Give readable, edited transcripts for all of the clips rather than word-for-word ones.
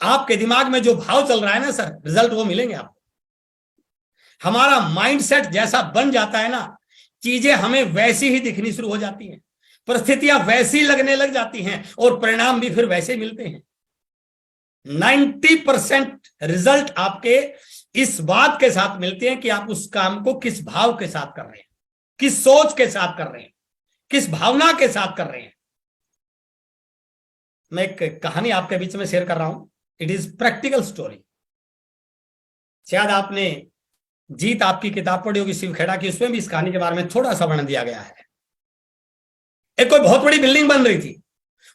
आपके दिमाग में जो भाव चल रहा है ना सर, रिजल्ट वो मिलेंगे आपको। हमारा माइंडसेट जैसा बन जाता है ना, चीजें हमें वैसी ही दिखनी शुरू हो जाती हैं, परिस्थितियां वैसी लगने लग जाती हैं और परिणाम भी फिर वैसे मिलते हैं। 90% रिजल्ट आपके इस बात के साथ मिलते हैं कि आप उस काम को किस भाव के साथ कर रहे हैं, किस सोच के साथ कर रहे हैं, किस भावना के साथ कर रहे हैं। मैं एक कहानी आपके बीच में शेयर कर रहा हूं। It is practical story. शायद आपने जीत आपकी किताब पढ़ी होगी शिव खेड़ा की, उसमें भी इस कहानी के बारे में थोड़ा सा वर्णन दिया गया है। एक कोई बहुत बड़ी बिल्डिंग बन रही थी,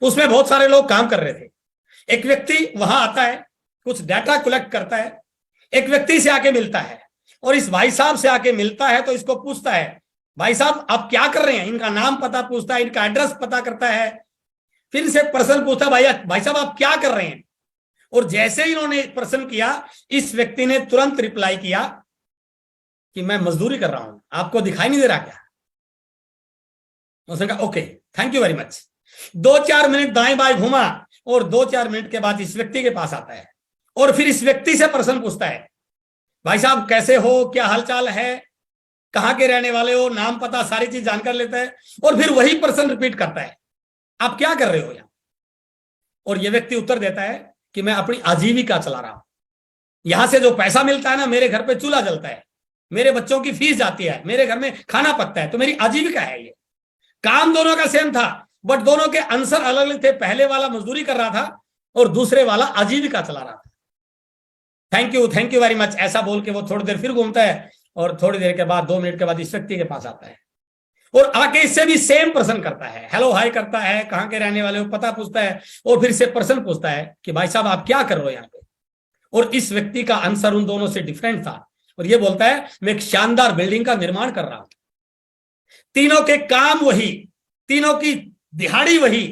उसमें बहुत सारे लोग काम कर रहे थे। एक व्यक्ति वहां आता है, कुछ डाटा कलेक्ट करता है, एक व्यक्ति से आके मिलता है और इस भाई साहब से आके मिलता है तो इसको पूछता है, भाई साहब आप क्या कर रहे हैं? इनका नाम पता पूछता है, इनका एड्रेस पता करता है, फिर से प्रश्न पूछता है, भाई साहब आप क्या कर रहे हैं? और जैसे ही इन्होंने प्रश्न किया, इस व्यक्ति ने तुरंत रिप्लाई किया कि मैं मजदूरी कर रहा हूं, आपको दिखाई नहीं दे रहा क्या? उसने कहा okay thank you very much. 2-4 minute दाएं बाएं घूमा और 2-4 मिनट के बाद इस व्यक्ति के पास आता है और फिर इस व्यक्ति से प्रश्न पूछता है, भाई साहब कैसे हो, क्या हालचाल है, कहां के रहने वाले हो, नाम पता सारी चीज जानकर लेता है और फिर वही प्रश्न रिपीट करता है, आप क्या कर रहे हो यहां? और यह व्यक्ति उत्तर देता है कि मैं अपनी आजीविका चला रहा हूं, यहां से जो पैसा मिलता है ना, मेरे घर पे चूल्हा जलता है, मेरे बच्चों की फीस जाती है, मेरे घर में खाना पकता है, तो मेरी आजीविका है ये। काम दोनों का सेम था बट दोनों के आंसर अलग अलग थे। पहले वाला मजदूरी कर रहा था और दूसरे वाला आजीविका चला रहा था। थैंक यू वेरी मच ऐसा बोल के वो थोड़ी देर फिर घूमता है और थोड़ी देर के बाद 2 मिनट के बाद इस व्यक्ति के पास आता है और आके इससे भी सेम प्रश्न करता है, हेलो हाय करता है, कहां के रहने वाले हो पता पूछता है और फिर से प्रश्न पूछता है कि भाई साहब आप क्या कर रहे हो यहाँ पे? और इस व्यक्ति का आंसर उन दोनों से डिफरेंट था और ये बोलता है मैं एक शानदार बिल्डिंग का निर्माण कर रहा हूं। तीनों के काम वही, तीनों की दिहाड़ी वही,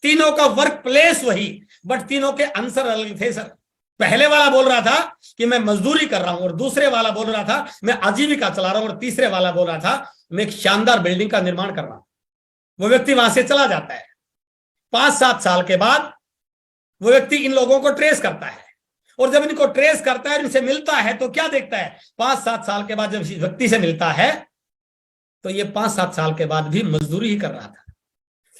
तीनों का वर्क प्लेस वही, बट तीनों के आंसर अलग थे सर। पहले वाला बोल रहा था कि मैं मजदूरी कर रहा हूं और दूसरे वाला बोल रहा था मैं आजीविका चला रहा हूं और तीसरे वाला बोल रहा था मैं एक शानदार बिल्डिंग का निर्माण कर रहा हूं। वो व्यक्ति वहां से चला जाता है। 5-7 साल के बाद वो व्यक्ति इन लोगों को ट्रेस करता है और जब इनको ट्रेस करता है, इनसे मिलता है तो क्या देखता है, 5-7 साल के बाद जब इस व्यक्ति से मिलता है तो ये 5-7 साल के बाद भी मजदूरी ही कर रहा था।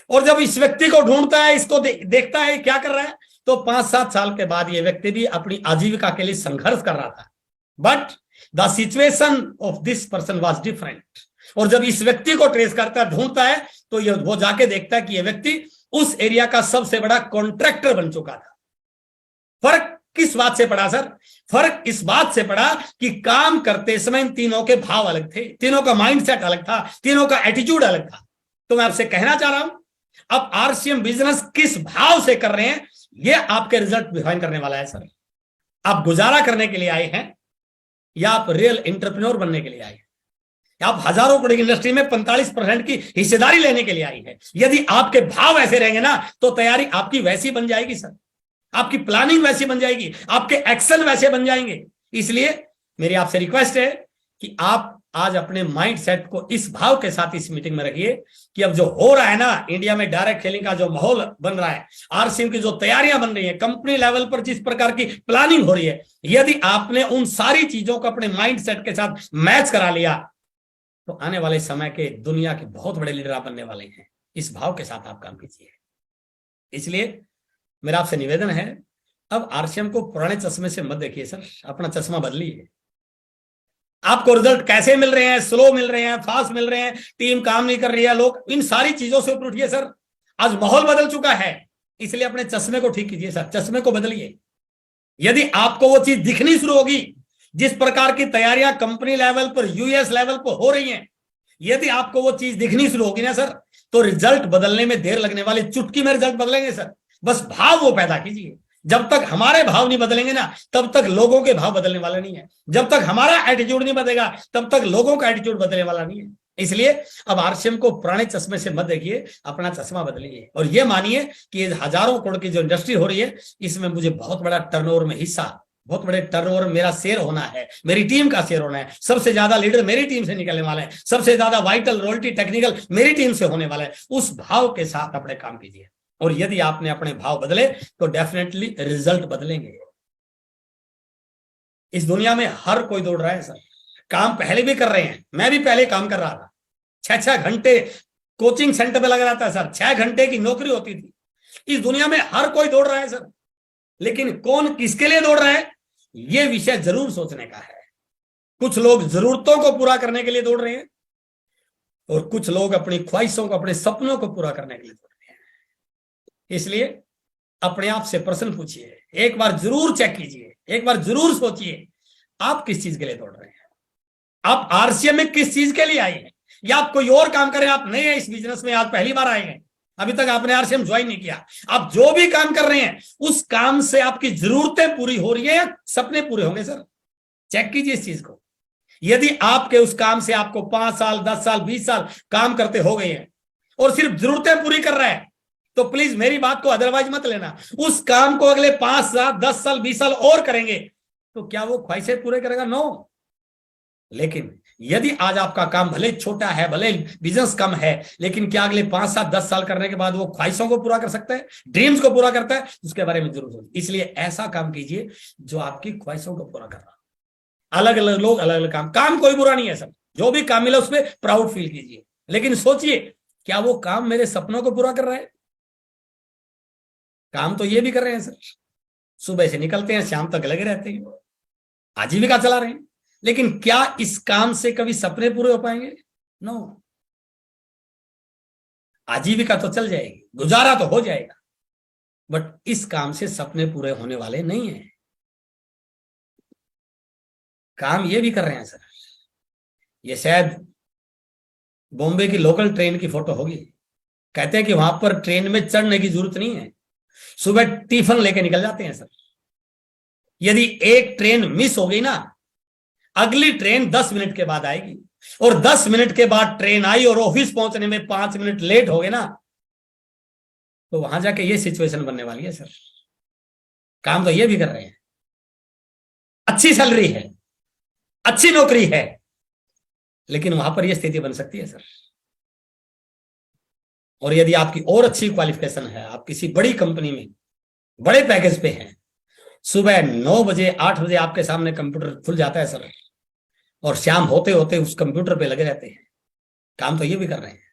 और जब इस व्यक्ति को ढूंढता है, इसको देखता है क्या कर रहा है, तो 5-7 साल के बाद ये व्यक्ति भी अपनी आजीविका के लिए संघर्ष कर रहा था। But the situation of this person was different. और जब इस व्यक्ति को ट्रेस करता है, ढूंढता है, तो ये वो जाके देखता है कि ये व्यक्ति उस एरिया का सबसे बड़ा कॉन्ट्रैक्टर बन चुका था। फर्क किस बात से पड़ा सर? फर्क इस बात से पड़ा कि काम करते समय इन तीनों के भाव अलग थे, तीनों का माइंडसेट अलग था, तीनों का एटीट्यूड अलग था। तो मैं आपसे कहना चाह रहा हूं, अब आरसीएम बिजनेस किस भाव से कर रहे हैं, यह आपके रिजल्ट डिफाइन करने वाला है सर। आप गुजारा करने के लिए आए हैं या आप रियल एंटरप्रेन्योर बनने के लिए आए हैं? आप हजारों करोड़ की इंडस्ट्री में 45% की हिस्सेदारी लेने के लिए आई है। यदि आपके भाव ऐसे रहेंगे ना, तो तैयारी आपकी वैसी बन जाएगी सर, आपकी प्लानिंग वैसी बन जाएगी, आपके एक्शन वैसे बन जाएंगे। इसलिए मेरी आपसे रिक्वेस्ट है कि आप आज अपने माइंड सेट को इस भाव के साथ इस मीटिंग में रखिए कि अब जो हो रहा है ना, इंडिया में डायरेक्ट सेलिंग का जो माहौल बन रहा है, आरसीएम की जो तैयारियां बन रही है, कंपनी लेवल पर जिस प्रकार की प्लानिंग हो रही है, यदि आपने उन सारी चीजों को अपने माइंड सेट के साथ मैच करा लिया तो आने वाले समय के दुनिया के बहुत बड़े लीडर आप बनने वाले हैं। इस भाव के साथ आप काम कीजिए। इसलिए मेरा आपसे निवेदन है, अब आरसीएम को पुराने चश्मे से मत देखिए सर, अपना चश्मा बदलिए। आपको रिजल्ट कैसे मिल रहे हैं, स्लो मिल रहे हैं, फास्ट मिल रहे हैं, टीम काम नहीं कर रही है, लोग, इन सारी चीजों से ऊपर उठिए सर। आज माहौल बदल चुका है, इसलिए अपने चश्मे को ठीक कीजिए सर, चश्मे को बदलिए। यदि आपको वो चीज दिखनी शुरू होगी, जिस प्रकार की तैयारियां कंपनी लेवल पर, यूएस लेवल पर हो रही हैं, यदि आपको वो चीज दिखनी शुरू होगी ना सर, तो रिजल्ट बदलने में देर लगने वाली, चुटकी में रिजल्ट बदलेंगे सर। बस भाव वो पैदा कीजिए। जब तक हमारे भाव नहीं बदलेंगे ना, तब तक लोगों के भाव बदलने वाले नहीं है। जब तक हमारा एटीट्यूड नहीं बदलेगा, तब तक लोगों का एटीट्यूड बदलने वाला नहीं है। इसलिए अब आरसीएम को पुराने चश्मे से मत देखिए, अपना चश्मा बदलिए और ये मानिए कि ये हजारों करोड़ की जो इंडस्ट्री हो रही है, इसमें मुझे बहुत बड़ा टर्नओवर में हिस्सा, बहुत बड़े टर्नओवर मेरा शेयर होना है, मेरी टीम का शेयर होना है। सबसे ज्यादा लीडर मेरी टीम से निकलने वाले हैं, सबसे ज्यादा वाइटल, रॉयल्टी, टेक्निकल मेरी टीम से होने वाला है। उस भाव के साथ अपने काम कीजिए। और यदि आपने अपने भाव बदले तो डेफिनेटली रिजल्ट बदलेंगे। इस दुनिया में हर कोई दौड़ रहा है सर, काम पहले भी कर रहे हैं, मैं भी पहले काम कर रहा था, 6-6 घंटे कोचिंग सेंटर पे लगा रहता है सर, 6 घंटे की नौकरी होती थी। इस दुनिया में हर कोई दौड़ रहा है सर, लेकिन कौन किसके लिए दौड़ रहा है यह विषय जरूर सोचने का है। कुछ लोग जरूरतों को पूरा करने के लिए दौड़ रहे हैं और कुछ लोग अपनी ख्वाहिशों को, अपने सपनों को पूरा करने के लिए दौड़ रहे हैं। इसलिए अपने आप से प्रश्न पूछिए, एक बार जरूर चेक कीजिए, एक बार जरूर सोचिए आप किस चीज के लिए दौड़ रहे हैं, आप आरसीएम में किस चीज के लिए आए हैं, या आप कोई और काम करें, आप नए हैं इस बिजनेस में, आज पहली बार आए हैं, अभी तक आपने आरसीएम ज्वाइन नहीं किया, आप जो भी काम कर रहे हैं उस काम से आपकी जरूरतें पूरी हो रही है या सपने पूरे होंगे सर, चेक कीजिए इस चीज को। यदि आपके उस काम से आपको 5 साल 10 साल 20 साल काम करते हो गए हैं और सिर्फ जरूरतें पूरी कर रहा है, तो प्लीज मेरी बात को अदरवाइज मत लेना, उस काम को अगले 5 साल 10 साल 20 साल और करेंगे तो क्या वो ख्वाहिशें पूरे करेगा? नो। लेकिन यदि आज आपका काम भले छोटा है, भले बिजनेस कम है, लेकिन क्या अगले 5 साल 10 साल करने के बाद वो ख्वाहिशों को पूरा कर सकता है, ड्रीम्स को पूरा करता है? उसके बारे में जरूर सोचिए। इसलिए ऐसा काम कीजिए जो आपकी ख्वाहिशों को पूरा कर रहा। अलग अलग लोग अलग अलग काम कोई बुरा नहीं है सब, जो भी काम मिला उसमें प्राउड फील कीजिए, लेकिन सोचिए क्या वो काम मेरे सपनों को पूरा कर रहा है? काम तो ये भी कर रहे हैं सर, सुबह से निकलते हैं शाम तक लगे रहते हैं, आजीविका चला रहे हैं, लेकिन क्या इस काम से कभी सपने पूरे हो पाएंगे? नो। आजीविका तो चल जाएगी, गुजारा तो हो जाएगा, बट इस काम से सपने पूरे होने वाले नहीं है। काम ये भी कर रहे हैं सर, ये शायद बॉम्बे की लोकल ट्रेन की फोटो होगी, कहते हैं कि वहां पर ट्रेन में चढ़ने की जरूरत नहीं है, सुबह टिफिन लेके निकल जाते हैं सर। यदि एक ट्रेन मिस हो गई ना, अगली ट्रेन 10 मिनट के बाद आएगी, और 10 मिनट के बाद ट्रेन आई और ऑफिस पहुंचने में 5 मिनट लेट हो गए ना, तो वहां जाके ये सिचुएशन बनने वाली है सर। काम तो ये भी कर रहे हैं, अच्छी सैलरी है, अच्छी नौकरी है, लेकिन वहां पर यह स्थिति बन सकती है सर। और यदि आपकी और अच्छी क्वालिफिकेशन है, आप किसी बड़ी कंपनी में बड़े पैकेज पे हैं, सुबह 9 बजे 8 बजे आपके सामने कंप्यूटर खुल जाता है सर, और शाम होते होते उस कंप्यूटर पे लगे रहते हैं, काम तो ये भी कर रहे हैं,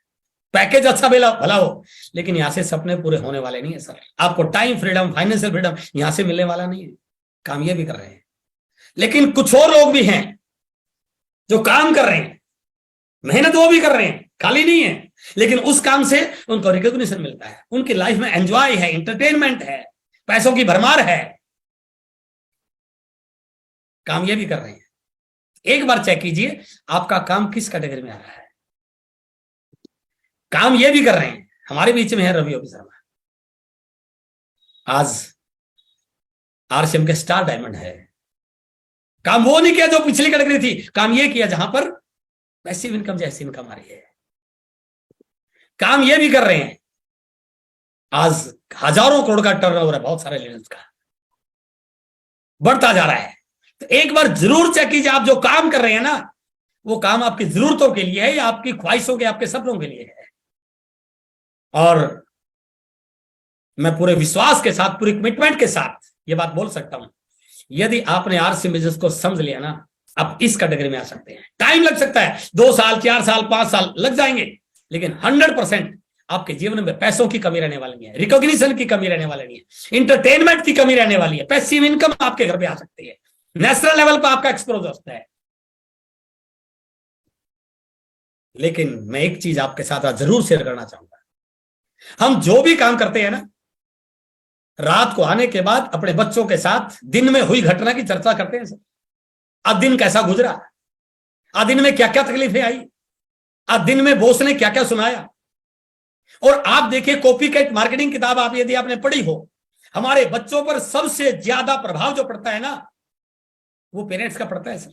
पैकेज अच्छा भला हो, लेकिन यहां से सपने पूरे होने वाले नहीं है सर। आपको टाइम फ्रीडम, फाइनेंशियल फ्रीडम यहां से मिलने वाला नहीं है, काम ये भी कर रहे हैं। लेकिन कुछ और लोग भी हैं जो काम कर रहे हैं, मेहनत वो भी कर रहे हैं, खाली नहीं है, लेकिन उस काम से उनको रिकॉग्निशन मिलता है, उनकी लाइफ में एंजॉय है, एंटरटेनमेंट है, पैसों की भरमार है, काम ये भी कर रहे हैं। एक बार चेक कीजिए आपका काम किस कैटेगरी में आ रहा है। काम ये भी कर रहे हैं। हमारे बीच में है रवि ओपी शर्मा, आज आरसीएम के स्टार डायमंड है। काम वो नहीं किया जो पिछली कैटेगरी थी, काम ये किया जहां पर पैसिव इनकम जैसी इनकम आ रही है। काम ये भी कर रहे हैं, आज हजारों करोड़ का टर्नओवर है बहुत सारे लीडर्स का, बढ़ता जा रहा है। तो एक बार जरूर चेक कीजिए आप जो काम कर रहे हैं ना, वो काम आपकी जरूरतों के लिए है या आपकी ख्वाहिशों के, आपके सपनों के लिए है। और मैं पूरे विश्वास के साथ, पूरी कमिटमेंट के साथ ये बात बोल सकता हूं, यदि आपने आरसीएम बिजनेस को समझ लिया ना, आप इस कैटेगरी में आ सकते हैं। टाइम लग सकता है, 2 साल 4 साल 5 साल लग जाएंगे, लेकिन 100% आपके जीवन में पैसों की कमी रहने वाली है, रिकॉग्निशन की कमी रहने वाली है, इंटरटेनमेंट की कमी रहने वाली है, पैसिव इनकम आपके घर पे आ सकती है, नेशनल लेवल पर आपका एक्सपोजर होता है। लेकिन मैं एक चीज आपके साथ आज जरूर शेयर करना चाहूंगा, हम जो भी काम करते हैं ना, रात को आने के बाद अपने बच्चों के साथ दिन में हुई घटना की चर्चा करते हैं सर। आज दिन कैसा गुजरा, आज दिन में क्या क्या तकलीफें आई, आज दिन में बॉस ने क्या क्या सुनाया। और आप देखिए, कॉपी कैट मार्केटिंग किताब आप यदि आपने पढ़ी हो, हमारे बच्चों पर सबसे ज्यादा प्रभाव जो पड़ता है ना, वो पेरेंट्स का पड़ता है सर,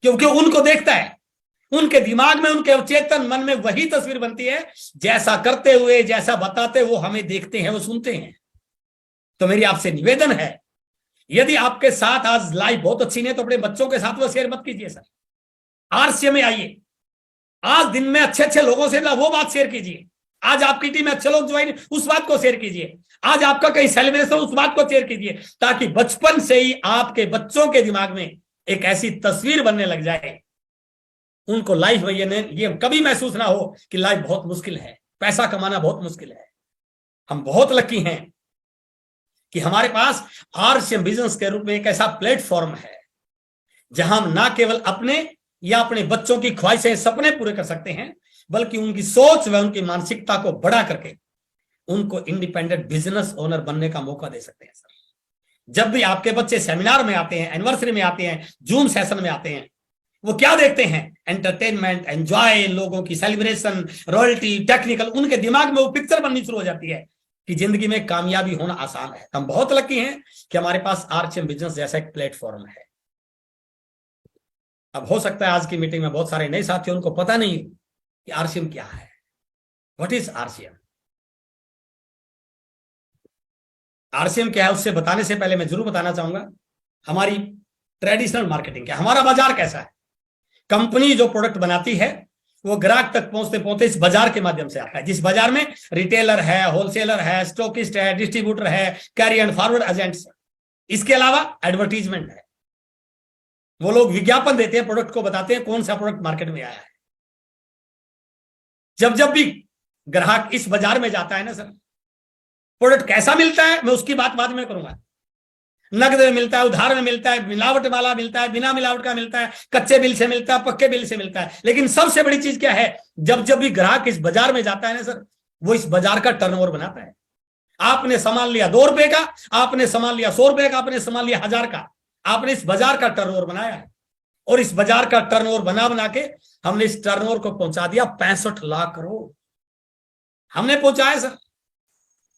क्योंकि उनको देखता है, उनके दिमाग में, उनके अवचेतन मन में वही तस्वीर बनती है, जैसा करते हुए, जैसा बताते वो हमें देखते हैं, वो सुनते हैं। तो मेरी आपसे निवेदन है, यदि आपके साथ आज लाइफ बहुत अच्छी नहीं है तो अपने बच्चों के साथ वो शेयर मत कीजिए सर। आरसीएम में आइए, आज दिन में अच्छे अच्छे लोगों से वो बात शेयर कीजिए आज आपकी टीम में अच्छे लोग ज्वाइन, उस बात को शेयर कीजिए। आज आपका कहीं सेलिब्रेशन, उस बात को शेयर कीजिए, ताकि बचपन से ही आपके बच्चों के दिमाग में एक ऐसी तस्वीर बनने लग जाए, उनको लाइफ में ये कभी महसूस ना हो कि लाइफ बहुत मुश्किल है, पैसा कमाना बहुत मुश्किल है। हम बहुत लकी हैं कि हमारे पास आरसीएम बिजनेस के रूप में एक ऐसा प्लेटफॉर्म है जहां हम ना केवल अपने या अपने बच्चों की ख्वाहिशें, सपने पूरे कर सकते हैं, बल्कि उनकी सोच व उनकी मानसिकता को बढ़ा करके उनको इंडिपेंडेंट बिजनेस ओनर बनने का मौका दे सकते हैं। सर, जब भी आपके बच्चे सेमिनार में आते हैं, एनिवर्सरी में आते हैं, जूम सेशन में आते हैं, वो क्या देखते हैं? एंटरटेनमेंट, एंजॉय, लोगों की सेलिब्रेशन, रॉयल्टी, टेक्निकल। उनके दिमाग में वो पिक्चर बननी शुरू हो जाती है कि जिंदगी में कामयाबी होना आसान है। हम बहुत लकी हैं कि हमारे पास आरसीएम बिजनेस जैसा एक प्लेटफॉर्म है। अब हो सकता है आज की मीटिंग में बहुत सारे नए साथी, उनको पता नहीं कि आरसीएम क्या है, व्हाट इज आरसीएम। आरसीएम क्या है उससे बताने से पहले मैं जरूर बताना चाहूंगा हमारी ट्रेडिशनल मार्केटिंग क्या, हमारा बाजार कैसा है। कंपनी जो प्रोडक्ट बनाती है वो ग्राहक तक पहुंचते पहुंचते इस बाजार के माध्यम से आता है, जिस बाजार में रिटेलर है, होलसेलर है, स्टॉकिस्ट है, डिस्ट्रीब्यूटर है, कैरी एंड फॉरवर्ड एजेंट्स। इसके अलावा एडवर्टीजमेंट है, वो लोग विज्ञापन देते हैं, प्रोडक्ट को बताते हैं कौन सा प्रोडक्ट मार्केट में आया है। जब जब भी ग्राहक इस बाजार में जाता है ना सर, प्रोडक्ट कैसा मिलता है मैं उसकी बात बाद में करूंगा। नकद में मिलता है, उधार में मिलता है, मिलावट वाला मिलता है, बिना मिलावट का मिलता है, कच्चे बिल से मिलता है, पक्के बिल से मिलता है। लेकिन सबसे बड़ी चीज क्या है, जब जब भी ग्राहक इस बाजार में जाता है ना सर, वो इस बाजार का टर्नओवर बनाता है। आपने सामान लिया 2 रुपए का, आपने सामान लिया 100 रुपए का, आपने सामान लिया 1000 का, आपने इस बाजार का टर्नओवर बनाया है। और इस बाजार का टर्नओवर बना बना के हमने इस टर्नओवर को पहुंचा दिया 65 लाख करोड़। हमने पहुंचाया सर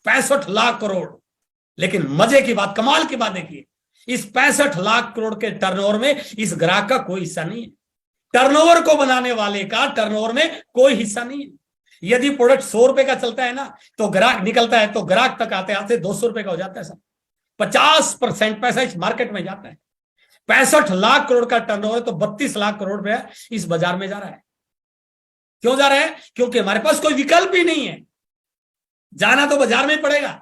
65 लाख करोड़। लेकिन मजे की बात, कमाल की बात देखिए, इस 65 लाख करोड़ के टर्नओवर में इस ग्राहक का कोई हिस्सा नहीं है। टर्नओवर को बनाने वाले का टर्नओवर में कोई हिस्सा नहीं है। यदि प्रोडक्ट 100 रुपए का चलता है ना, तो ग्राहक निकलता है तो ग्राहक तक आते आते 200 रुपए का हो जाता है सर। 50% पैसा इस मार्केट में जाता है। 65 लाख करोड़ का टर्नओवर है तो 32 लाख करोड़ रुपया इस बाजार में जा रहा है। क्यों जा रहा है? क्योंकि हमारे पास कोई विकल्प ही नहीं है। जाना तो बाजार में पड़ेगा।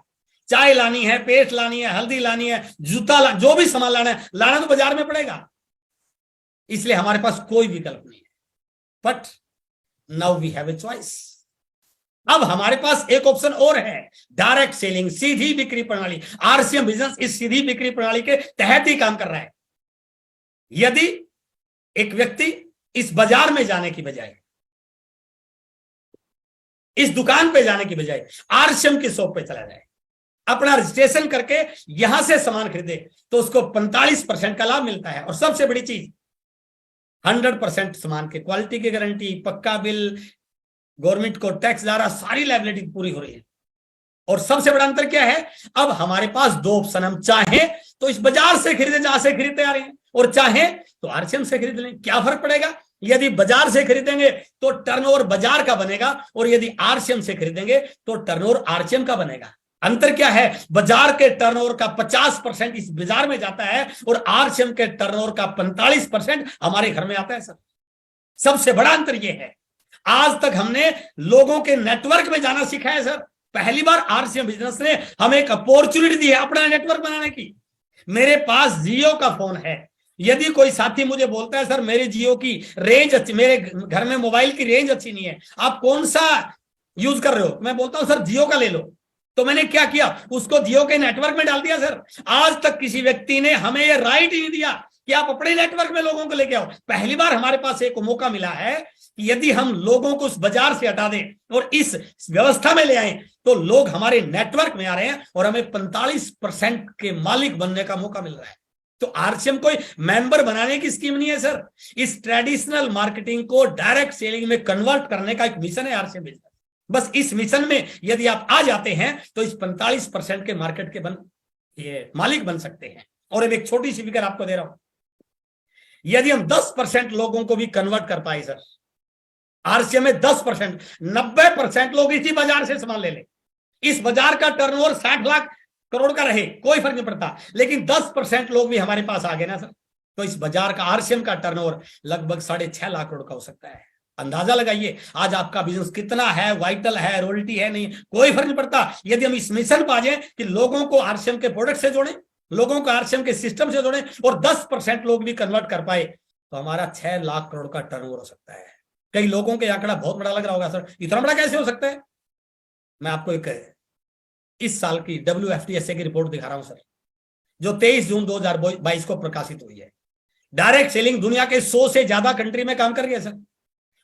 चाय लानी है, पेस्ट लानी है, हल्दी लानी है, जूता जो भी सामान लाना है, लाना तो बाजार में पड़ेगा। इसलिए हमारे पास कोई विकल्प नहीं है। But now we have a choice. अब हमारे पास एक ऑप्शन और है, डायरेक्ट सेलिंग, सीधी बिक्री प्रणाली। आरसीएम बिजनेस इस सीधी बिक्री प्रणाली के तहत ही काम कर रहा है। यदि एक व्यक्ति इस बाजार में जाने की बजाय, इस दुकान पे जाने की बजाय आरसीएम की शॉप पे चला जाए, अपना रजिस्ट्रेशन करके यहां से सामान खरीदे, तो उसको 45% का लाभ मिलता है। और सबसे बड़ी चीज, 100% सामान के क्वालिटी की गारंटी, पक्का बिल, गवर्नमेंट को टैक्स जा रहा, सारी लायबिलिटी पूरी हो रही है। और सबसे बड़ा अंतर क्या है, अब हमारे पास 2 ऑप्शन, हम चाहे तो इस बाजार से खरीदे जहां से खरीदते आ रहे हैं, और चाहे तो आरसीएम से खरीद लें। क्या फर्क पड़ेगा? यदि बाजार से खरीदेंगे तो टर्नओवर बाजार का बनेगा, और यदि आरसीएम से खरीदेंगे तो टर्नओवर आरसीएम का बनेगा। अंतर क्या है? बाजार के टर्नओवर का 50% इस बाजार में जाता है, और आरसीएम के टर्नओवर का 45% हमारे घर में आता है सर। सबसे बड़ा अंतर यह है, आज तक हमने लोगों के नेटवर्क में जाना सीखा है सर। पहली बार आरसीएम बिजनेस ने हमें एक अपॉर्चुनिटी दी है अपना नेटवर्क बनाने की। मेरे पास जियो का फोन है, यदि कोई साथी मुझे बोलता है सर मेरे जियो की रेंज अच्छी, मेरे घर में मोबाइल की रेंज अच्छी नहीं है, आप कौन सा यूज कर रहे हो, मैं बोलता हूं सर जियो का ले लो। तो मैंने क्या किया, उसको जियो के नेटवर्क में डाल दिया सर। आज तक किसी व्यक्ति ने हमें यह राइट ही नहीं दिया कि आप अपने नेटवर्क में लोगों को लेके आओ। पहली बार हमारे पास एक मौका मिला है कि यदि हम लोगों को उस बाजार से हटा दें और इस व्यवस्था में ले आए, तो लोग हमारे नेटवर्क में आ रहे हैं और हमें 45% के मालिक बनने का मौका मिल रहा है। तो आरसीएम कोई मेंबर बनाने की स्कीम नहीं है सर। इस ट्रेडिशनल मार्केटिंग को डायरेक्ट सेलिंग में कन्वर्ट करने का एक मिशन है आरसीएम बिजनेस। बस इस मिशन में यदि आप आ जाते हैं तो इस 45% के मार्केट के ये मालिक बन सकते हैं। और अब एक छोटी सी फिगर आपको दे रहा हूं, यदि हम 10% लोगों को भी कन्वर्ट कर पाए सर, आरसीएम में 10%, 90% लोग इसी बाजार से सामान ले लें। इस बाजार का टर्नओवर 60 लाख करोड़ का रहे, कोई फर्क नहीं पड़ता, लेकिन 10% लोग भी हमारे पास आ गए ना सर, तो इस बाजार का आरसीएम का टर्नओवर लगभग 6.5 लाख करोड़ का हो सकता है। अंदाजा लगाइए आज आपका बिजनेस कितना है, वाइटल है, रॉयल्टी है, नहीं, कोई फर्क नहीं पड़ता। यदि हम इस मिशन पर आ जाए कि लोगों को आरसीएम के प्रोडक्ट से जोड़ें, लोगों को आरसीएम के सिस्टम से जोड़ें और 10% लोग भी कन्वर्ट कर पाए तो हमारा 6 लाख करोड़ का टर्नओवर हो सकता है। कई लोगों के आंकड़ा बहुत बड़ा लग रहा होगा, सर इतना बड़ा कैसे हो सकता है? मैं आपको एक इस साल की WFTSA की रिपोर्ट दिखा रहा हूं सर, जो 23 जून 2022 को प्रकाशित हुई है। डायरेक्ट सेलिंग दुनिया के 100 से ज्यादा कंट्री में काम कर रही है सर,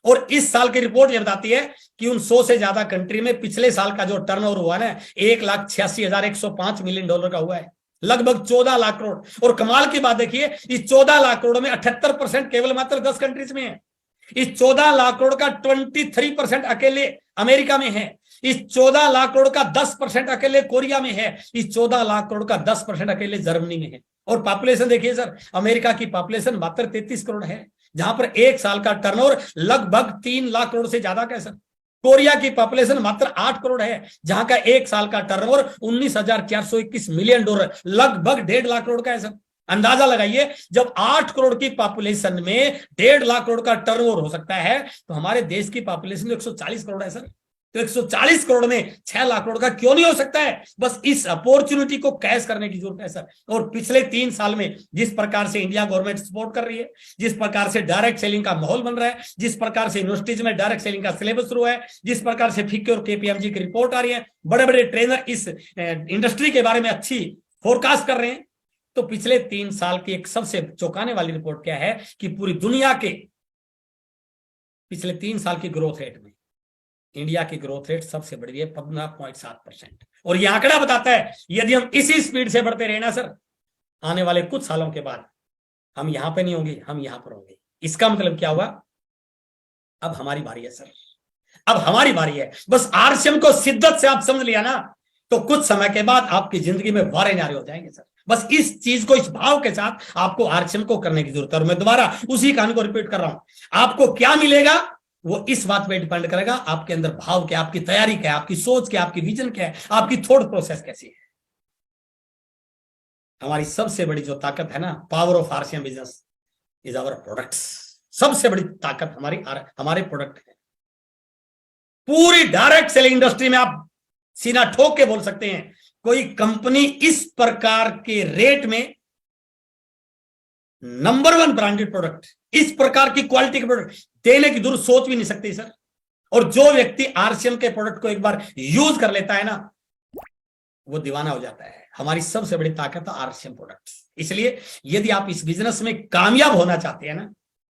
और इस साल की रिपोर्ट यह बताती है कि उन 100 से ज्यादा कंट्री में पिछले साल का जो टर्नओवर हुआ ना, 1,86,105 मिलियन डॉलर का हुआ है, लगभग 14 लाख करोड़। और कमाल की बात देखिए, इस 14 लाख करोड़ में 78% केवल मात्र 10 कंट्रीज में है। इस 14 लाख करोड़ का 23% अकेले अमेरिका में है। इस 14 लाख करोड़ का 10% अकेले कोरिया में है। इस 14 लाख करोड़ का 10% अकेले जर्मनी में है। और पॉपुलेशन देखिए सर, अमेरिका की पॉपुलेशन मात्र 33 करोड़ है, जहां पर एक साल का टर्नओवर लगभग 3 लाख करोड़ से ज्यादा का है सर। कोरिया की पॉपुलेशन मात्र 8 करोड़ है, जहां का एक साल का टर्नओवर 19,421 मिलियन डॉलर, लगभग 1.5 लाख करोड़ का है सर। अंदाजा लगाइए, जब 8 करोड़ की पॉपुलेशन में 1.5 लाख करोड़ का टर्नओवर हो सकता है, तो हमारे देश की पॉपुलेशन 140 करोड़ है सर। तो 140 करोड़ में 6 लाख करोड़ का क्यों नहीं हो सकता है? बस इस अपॉर्चुनिटी को कैश करने की जरूरत है सर। और पिछले 3 साल में जिस प्रकार से इंडिया गवर्नमेंट सपोर्ट कर रही है, जिस प्रकार से डायरेक्ट सेलिंग का माहौल बन रहा है, जिस प्रकार से यूनिवर्सिटीज में डायरेक्ट सेलिंग का सिलेबस शुरू है, जिस प्रकार से फिक्की और KPMG की रिपोर्ट आ रही है, बड़े बड़े ट्रेनर इस इंडस्ट्री के बारे में अच्छी फोरकास्ट कर रहे हैं, तो पिछले 3 साल की एक सबसे चौंकाने वाली रिपोर्ट क्या है कि पूरी दुनिया के पिछले 3 साल की ग्रोथ रेट में इंडिया की ग्रोथ रेट सबसे बड़ी है 15.7%। और यह आंकड़ा बताता है यदि हम इसी स्पीड से बढ़ते रहे ना सर, आने वाले कुछ सालों के बाद हम यहां पे नहीं होंगे, हम यहां पर होंगे। इसका मतलब क्या हुआ? अब हमारी बारी है सर, अब हमारी बारी है। बस आरसीएम को शिद्दत से आप समझ लिया ना, तो कुछ समय के बाद आपकी जिंदगी में वारे नारे हो जाएंगे सर। बस इस चीज को, इस भाव के साथ आपको आरसीएम को करने की जरूरत है। और मैं दोबारा उसी कहानी को रिपीट कर रहा हूं, आपको क्या मिलेगा वो इस बात पे डिपेंड करेगा आपके अंदर भाव क्या, आपकी तैयारी क्या है, आपकी सोच क्या, आपकी विजन क्या है, आपकी थॉट प्रोसेस कैसी है। हमारी सबसे बड़ी जो ताकत है ना, power of RCM business is our products. सबसे बड़ी ताकत हमारे प्रोडक्ट है। पूरी डायरेक्ट सेलिंग इंडस्ट्री में आप सीना ठोक के बोल सकते हैं, कोई कंपनी इस प्रकार के रेट में नंबर 1 ब्रांडेड प्रोडक्ट, इस प्रकार की क्वालिटी के प्रोडक्ट देने की दूर सोच भी नहीं सकती सर। और जो व्यक्ति आरसीएम के प्रोडक्ट को एक बार यूज कर लेता है ना, वो दीवाना हो जाता है। हमारी सबसे बड़ी ताकत है आरसीएम प्रोडक्ट। इसलिए यदि आप इस बिजनेस में कामयाब होना चाहते हैं ना,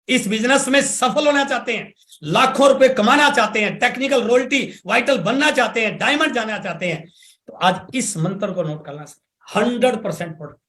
इस बिजनेस में सफल होना चाहते हैं, लाखों रुपए कमाना चाहते हैं, टेक्निकल रॉयल्टी वाइटल बनना चाहते हैं, डायमंड जाना चाहते हैं, तो आज इस मंत्र को नोट करना सर। 100% प्रोडक्ट,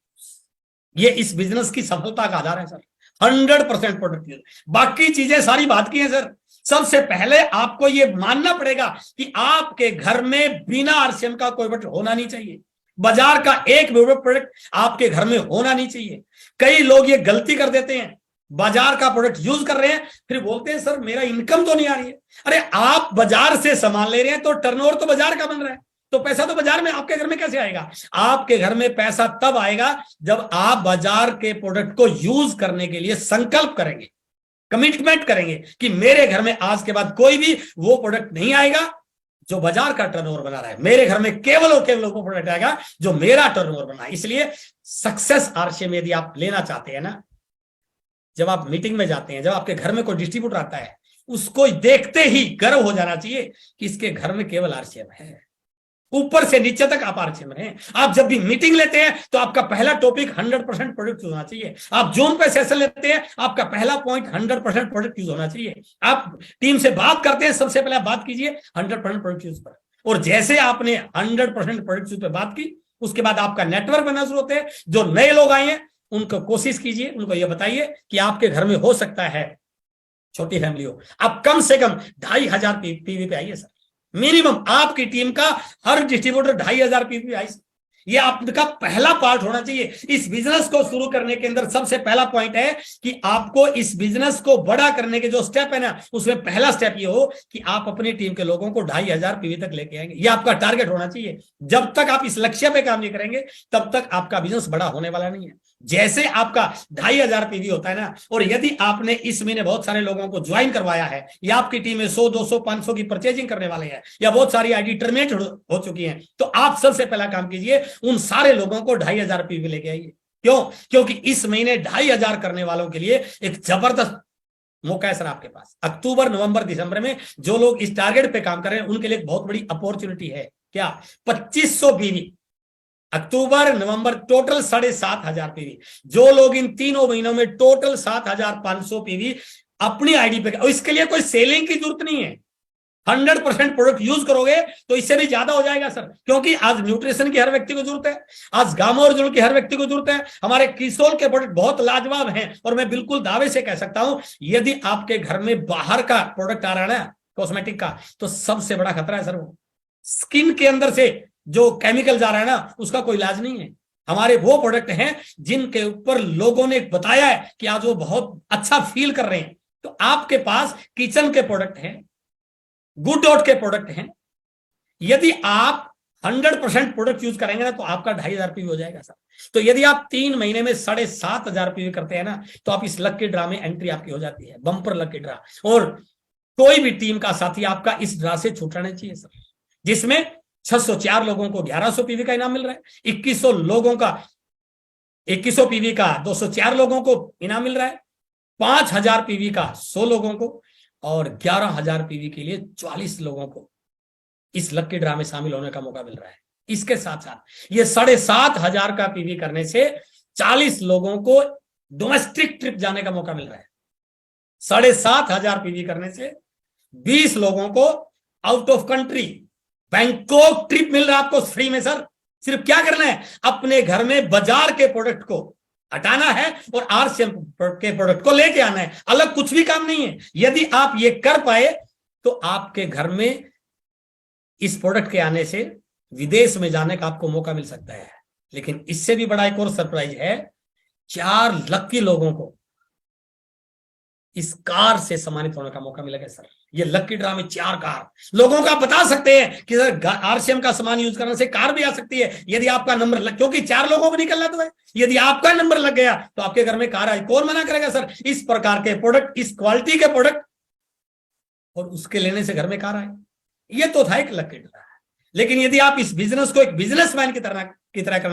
ये इस बिजनेस की सफलता का आधार है सर। 100% प्रोडक्ट। बाकी चीजें सारी बात की है सर। सबसे पहले आपको यह मानना पड़ेगा कि आपके घर में बिना आरसीएम का कोई प्रोडक्ट होना नहीं चाहिए। बाजार का एक भी प्रोडक्ट आपके घर में होना नहीं चाहिए। कई लोग ये गलती कर देते हैं, बाजार का प्रोडक्ट यूज कर रहे हैं, फिर बोलते हैं सर मेरा इनकम तो नहीं आ रही है। अरे आप बाजार से सामान ले रहे हैं तो टर्नओवर तो बाजार का बन रहा है, तो पैसा तो बाजार में आपके घर में कैसे आएगा? आपके घर में पैसा तब आएगा जब आप बाजार के प्रोडक्ट को यूज करने के लिए संकल्प करेंगे, कमिटमेंट करेंगे कि मेरे घर में आज के बाद कोई भी वो प्रोडक्ट नहीं आएगा जो बाजार का टर्नओवर बना रहा है, मेरे घर में केवल और केवल वो प्रोडक्ट आएगा जो मेरा टर्नओवर बना है। इसलिए सक्सेस आरसीएम यदि आप लेना चाहते हैं ना, जब आप मीटिंग में जाते हैं, जब आपके घर में कोई डिस्ट्रीब्यूटर आता है, उसको देखते ही गर्व हो जाना चाहिए कि इसके घर में केवल आरसीएम है। ऊपर से नीचे तक आप आरसीएम हैं। आप जब भी मीटिंग लेते हैं तो आपका पहला टॉपिक 100% प्रोडक्ट यूज होना चाहिए। आप जूम पे सेशन लेते हैं, आपका पहला पॉइंट 100% प्रोडक्ट यूज होना चाहिए। आप टीम से बात करते हैं, सबसे पहले बात कीजिए 100% प्रोडक्ट यूज पर। और जैसे आपने 100% प्रोडक्ट यूज पर बात की, उसके बाद आपका नेटवर्क बनना शुरू होते हैं। जो नए लोग आए हैं उनको कोशिश कीजिए, उनको यह बताइए कि आपके घर में हो सकता है छोटी फैमिली हो, आप कम से कम 2,500 पीवी पे आइए सर। मिनिमम आपकी टीम का हर डिस्ट्रीब्यूटर 2,500 पीवी आई। ये आपका पहला पार्ट होना चाहिए। इस बिजनेस को शुरू करने के अंदर सबसे पहला पॉइंट है कि आपको इस बिजनेस को बड़ा करने के जो स्टेप है ना, उसमें पहला स्टेप ये हो कि आप अपनी टीम के लोगों को 2,500 पीवी तक लेके आएंगे। ये आपका टारगेट होना चाहिए। जब तक आप इस लक्ष्य पे काम नहीं करेंगे तब तक आपका बिजनेस बड़ा होने वाला नहीं है। जैसे आपका 2,500 पीवी होता है ना, और यदि आपने इस महीने बहुत सारे लोगों को ज्वाइन करवाया है, या आपकी टीम में 100, 200, 500 की परचेजिंग करने वाले हैं, या बहुत सारी आईडी टर्मिनेट हो चुकी हैं, तो आप सबसे पहला काम कीजिए, उन सारे लोगों को 2,500 पीवी लेके आइए। क्यों? क्योंकि इस महीने 2,500 करने वालों के लिए एक जबरदस्त मौका है सर आपके पास। अक्टूबर, नवंबर, दिसंबर में जो लोग इस टारगेट पे काम कर रहे हैं उनके लिए एक बहुत बड़ी अपॉर्चुनिटी है। क्या? 2500 पीवी अक्टूबर, नवंबर, टोटल 7,500 पीवी। जो लोग इन तीनों महीनों में टोटल 7,500 पीवी अपनी आईडी पे, और इसके लिए कोई सेलिंग की जरूरत नहीं है। 100% प्रोडक्ट यूज करोगे तो इससे भी ज्यादा हो जाएगा सर, क्योंकि आज न्यूट्रिशन की हर व्यक्ति को जरूरत है, आज गामा ओरिजिनल की हर व्यक्ति को जरूरत है। हमारे किसोल के प्रोडक्ट बहुत लाजवाब हैं, और मैं बिल्कुल दावे से कह सकता हूं, यदि आपके घर में बाहर का प्रोडक्ट आ रहा है ना कॉस्मेटिक का, तो सबसे बड़ा खतरा है सर वो स्किन के अंदर से जो केमिकल जा रहा है ना, उसका कोई इलाज नहीं है। हमारे वो प्रोडक्ट हैं जिनके ऊपर लोगों ने बताया है कि आज वो बहुत अच्छा फील कर रहे हैं। तो आपके पास किचन के प्रोडक्ट हैं, गुड डॉट के प्रोडक्ट हैं। यदि आप 100% प्रोडक्ट यूज करेंगे ना, तो आपका 2,500 पीवी हो जाएगा सर। तो यदि आप 3 महीने में 7,500 पीवी करते हैं ना, तो आप इस लकी ड्रा में एंट्री आपकी हो जाती है, बम्पर लकी ड्रा। और कोई भी टीम का साथी आपका इस ड्रा से छूट रहना चाहिए सर, जिसमें 604 लोगों को 1,100 पीवी का इनाम मिल रहा है, 2100 लोगों का 2100 पीवी का 204 लोगों को इनाम मिल रहा है, 5,000 पीवी का 100 लोगों को, और 11,000 पीवी के लिए 44 लोगों को इस लकी ड्रा में शामिल होने का मौका मिल रहा है। इसके साथ साथ ये 7,500 का पीवी करने से 40 लोगों को डोमेस्टिक ट्रिप जाने का मौका मिल रहा है। 7,500 पीवी करने से 20 लोगों को out of country Bangkok trip मिल रहा है आपको फ्री में सर। सिर्फ क्या करना है, अपने घर में बाजार के प्रोडक्ट को हटाना है और आरसीएम के प्रोडक्ट को लेके आना है, अलग कुछ भी काम नहीं है। यदि आप ये कर पाए तो आपके घर में इस प्रोडक्ट के आने से विदेश में जाने का आपको मौका मिल सकता है। लेकिन इससे भी बड़ा एक और सरप्राइज है, 4 लकी लोगों को इस कार से सम्मानित होने का मौका मिलेगा सर। ये लकी ड्रा में 4 कार लोगों का बता सकते हैं कि सर आरसीएम का सामान यूज करने से कार भी आ सकती है, यदि आपका नंबर लग, क्योंकि 4 लोगों को निकलना तो है। यदि आपका नंबर लग गया तो आपके घर में कार आई, कौन मना करेगा सर? इस प्रकार के प्रोडक्ट, इस क्वालिटी के प्रोडक्ट, और उसके लेने से घर में कार आए, ये तो था एक लकी ड्रा। लेकिन यदि आप इस बिजनेस को एक बिजनेसमैन की तरह करना